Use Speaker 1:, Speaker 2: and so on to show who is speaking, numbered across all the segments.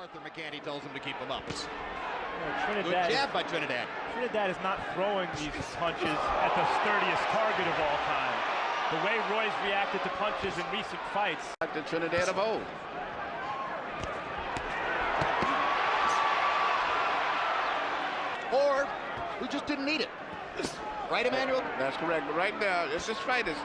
Speaker 1: Arthur McCanty tells him to keep him up.
Speaker 2: Trinidad,
Speaker 1: good jab by Trinidad.
Speaker 2: Trinidad is not throwing these punches at the sturdiest target of all time. The way Roy's reacted to punches in recent fights.
Speaker 3: Like the Trinidad of old.
Speaker 1: Or we just didn't need it. Right, Emmanuel?
Speaker 3: That's correct. But right now, it's just fighters.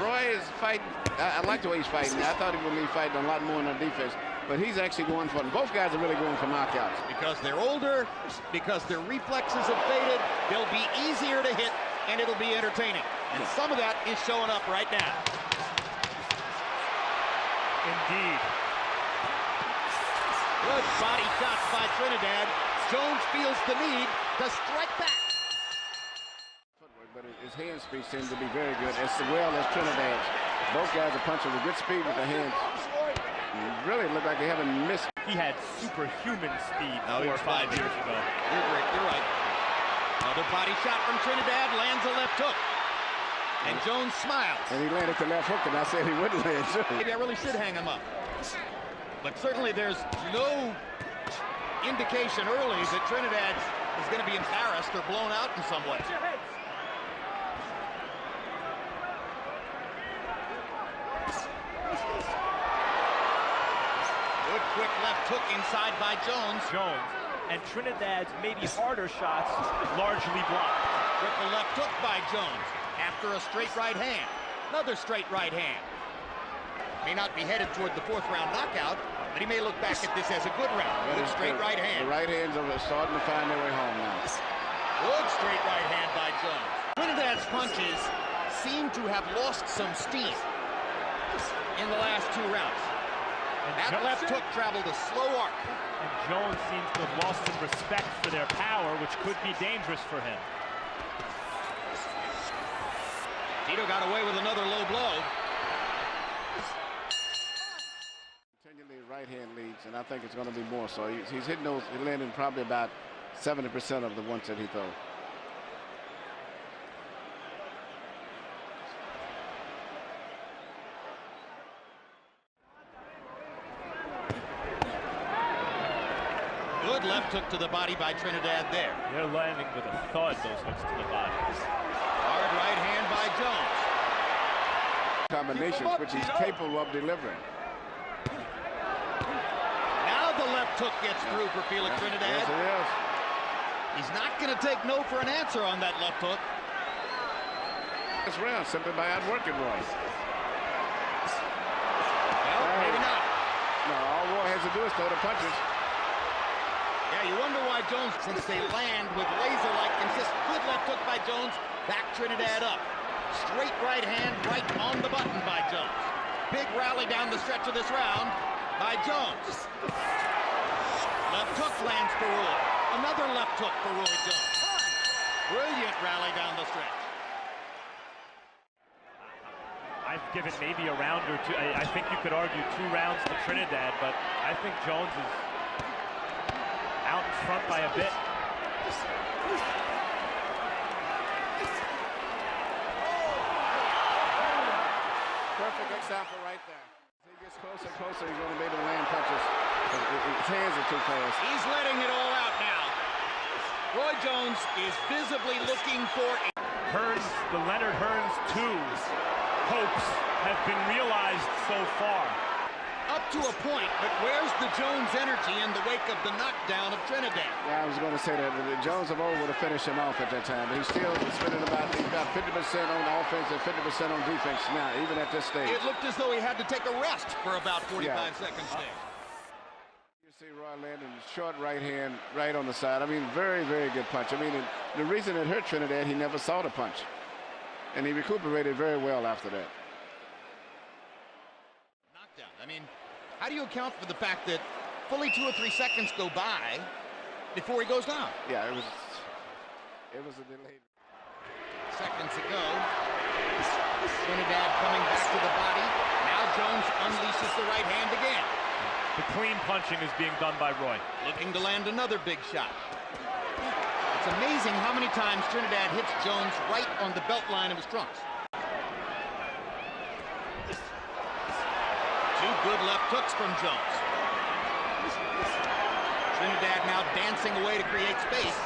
Speaker 3: Roy is fighting. I like the way he's fighting. I thought he would be fighting a lot more on defense. But he's actually going for them. Both guys are really going for knockouts.
Speaker 1: Because they're older, because their reflexes have faded, they'll be easier to hit, and it'll be entertaining. And some of that is showing up right now.
Speaker 2: Indeed.
Speaker 1: Good body shots by Trinidad. Jones feels the need to strike back.
Speaker 3: But his hand speed seems to be very good, as well as Trinidad's. Both guys are punching with good speed with the hands. Really look like they haven't missed.
Speaker 2: He had superhuman speed 4 or 5 years ago.
Speaker 1: You're right. Another body shot from Trinidad, lands a left hook. And Jones smiles.
Speaker 3: And he landed the left hook, and I said he wouldn't land.
Speaker 1: Maybe I really should hang him up. But certainly there's no indication early that Trinidad is going to be embarrassed or blown out in some way. Good quick left hook inside by Jones.
Speaker 2: And Trinidad's maybe harder shots largely blocked.
Speaker 1: Triple left hook by Jones after a straight right hand. Another straight right hand. May not be headed toward the 4th round knockout, but he may look back at this as a good round. Good straight right hand.
Speaker 3: The right hands are starting to find their way home now.
Speaker 1: Good straight right hand by Jones. Trinidad's punches seem to have lost some steam in the last 2 rounds. That left hook traveled a slow arc.
Speaker 2: And Jones seems to have lost some respect for their power, which could be dangerous for him.
Speaker 1: Tito got away with another low blow.
Speaker 3: Continually right hand leads, and I think it's going to be more. So he's hitting those, he's landing probably about 70% of the ones that he throws.
Speaker 1: Good left hook to the body by Trinidad there.
Speaker 2: They're landing with a thud, those hooks to the body.
Speaker 1: Hard right hand by Jones.
Speaker 3: Combinations which he's capable of delivering.
Speaker 1: Now the left hook gets through for Felix Trinidad.
Speaker 3: Yes, it is.
Speaker 1: He's not going to take no for an answer on that left hook.
Speaker 3: This round simply by outworking Roy.
Speaker 1: Well, maybe not.
Speaker 3: No, all Roy has to do is throw the punches.
Speaker 1: Yeah, you wonder why Jones, since they land with laser-like consist. Good left hook by Jones, back Trinidad up. Straight right hand, right on the button by Jones. Big rally down the stretch of this round by Jones. Left hook lands for Roy. Another left hook for Roy Jones. Brilliant rally down the stretch.
Speaker 2: I've given maybe a round or two. I think you could argue 2 rounds to Trinidad, but I think Jones is out in front by a bit.
Speaker 3: Perfect example right there. As he gets closer and closer, he's going to be able to land punches. His hands are too fast.
Speaker 1: He's letting it all out now. Roy Jones is visibly looking for...
Speaker 2: Hearns, the Leonard Hearns 2 hopes have been realized so far.
Speaker 1: Up to a point, but where's the Jones energy in the wake of the knockdown of Trinidad?
Speaker 3: Yeah, I was going to say that. Jones of old would have finished him off at that time, but he's still spending about 50% on offense and 50% on defense now, even at this stage.
Speaker 1: It looked as though he had to take a rest for about 45 seconds there.
Speaker 3: You see Roy landing short right hand right on the side. I mean, very, very good punch. I mean, the reason it hurt Trinidad, he never saw the punch. And he recuperated very well after that.
Speaker 1: Knockdown. I mean, how do you account for the fact that fully 2 or 3 seconds go by before he goes down?
Speaker 3: Yeah, it was a delay.
Speaker 1: Seconds ago, Trinidad coming back to the body. Now Jones unleashes the right hand again.
Speaker 2: The clean punching is being done by Roy.
Speaker 1: Looking to land another big shot. It's amazing how many times Trinidad hits Jones right on the belt line of his trunks. 2 good left hooks from Jones. Trinidad now dancing away to create space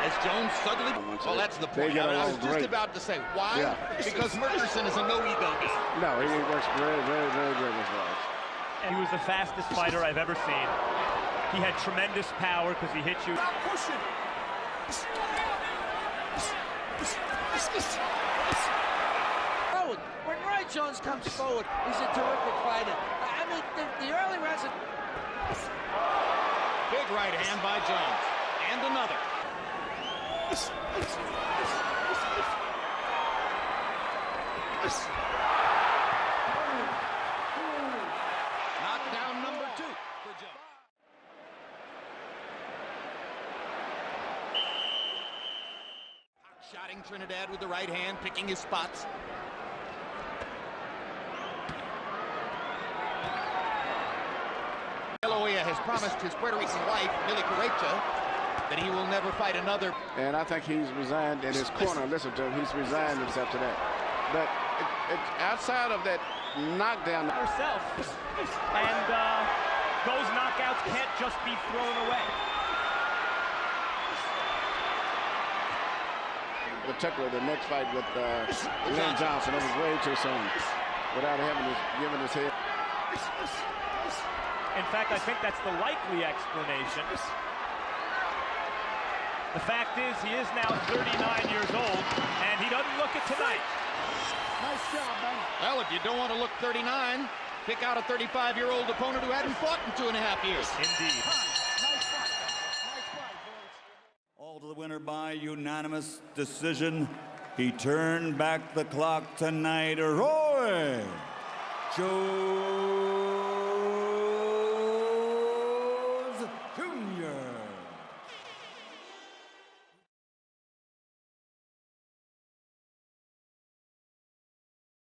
Speaker 1: as Jones suddenly... Well, that's the point. I was just about to say, why? Yeah. Because Murchison is a no-ego guy.
Speaker 3: No, he works very, very, very good with Vargas.
Speaker 2: And he was the fastest fighter I've ever seen. He had tremendous power because he hit you.
Speaker 4: Stop pushing.
Speaker 5: When Roy Jones comes forward, he's a terrific fighter. I mean, the early rounds...
Speaker 1: Big right hand by Jones. And another. Knockdown number 2 for Jones. Shotting Trinidad with the right hand, picking his spots. Hoya has promised his Puerto Rican wife, Millie Correcha, that he will never fight another.
Speaker 3: And I think he's resigned in his corner. Listen to him, he's resigned himself to that. But outside of that knockdown...
Speaker 2: Herself. And those knockouts can't just be thrown away.
Speaker 3: Particularly the next fight with Lynn Johnson, it was way too soon without having given his head.
Speaker 2: In fact, I think that's the likely explanation. The fact is, he is now 39 years old, and he doesn't look it tonight.
Speaker 4: Nice job, man.
Speaker 1: Well, if you don't want to look 39, pick out a 35-year-old opponent who hadn't fought in 2.5 years.
Speaker 2: Indeed.
Speaker 4: Nice fight. Nice fight, boys.
Speaker 6: All to the winner by unanimous decision. He turned back the clock tonight. Roy Jones.